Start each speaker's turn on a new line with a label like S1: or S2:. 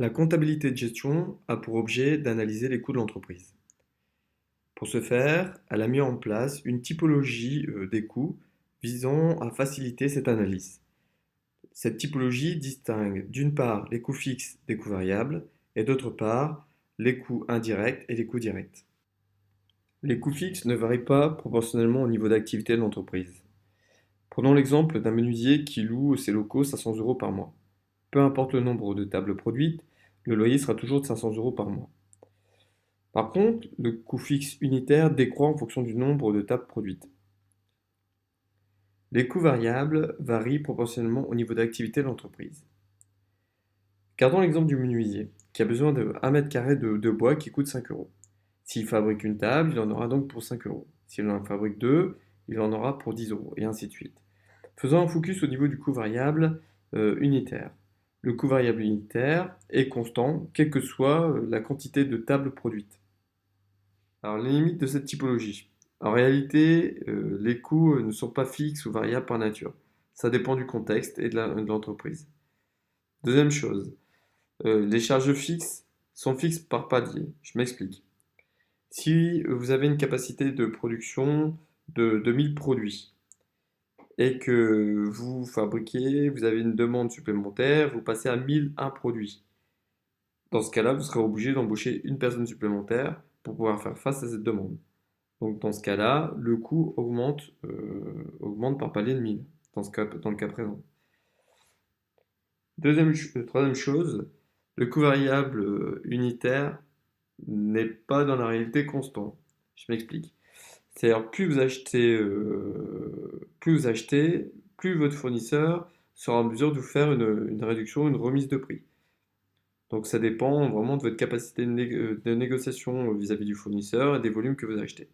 S1: La comptabilité de gestion a pour objet d'analyser les coûts de l'entreprise. Pour ce faire, elle a mis en place une typologie des coûts visant à faciliter cette analyse. Cette typologie distingue d'une part les coûts fixes des coûts variables et d'autre part les coûts indirects et les coûts directs. Les coûts fixes ne varient pas proportionnellement au niveau d'activité de l'entreprise. Prenons l'exemple d'un menuisier qui loue ses locaux 500 euros par mois. Peu importe le nombre de tables produites, le loyer sera toujours de 500 euros par mois. Par contre, le coût fixe unitaire décroît en fonction du nombre de tables produites. Les coûts variables varient proportionnellement au niveau d'activité de l'entreprise. Gardons l'exemple du menuisier, qui a besoin de 1 mètre carré de bois qui coûte 5 euros. S'il fabrique une table, il en aura donc pour 5 euros. S'il en fabrique deux, il en aura pour 10 euros, et ainsi de suite. Faisons un focus au niveau du coût variable unitaire. Le coût variable unitaire est constant, quelle que soit la quantité de tables produites. Alors, les limites de cette typologie. En réalité, les coûts ne sont pas fixes ou variables par nature. Ça dépend du contexte et de l'entreprise. Deuxième chose, les charges fixes sont fixes par palier. Je m'explique. Si vous avez une capacité de production de 1000 produits et que vous avez une demande supplémentaire, vous passez à 1001 produits. Dans ce cas-là, vous serez obligé d'embaucher une personne supplémentaire pour pouvoir faire face à cette demande. Donc dans ce cas-là, le coût augmente par palier de 1000, dans le cas présent. Troisième chose, le coût variable unitaire n'est pas dans la réalité constant. Je m'explique. C'est-à-dire plus votre fournisseur sera en mesure de vous faire une réduction, une remise de prix. Donc ça dépend vraiment de votre capacité de négociation vis-à-vis du fournisseur et des volumes que vous achetez.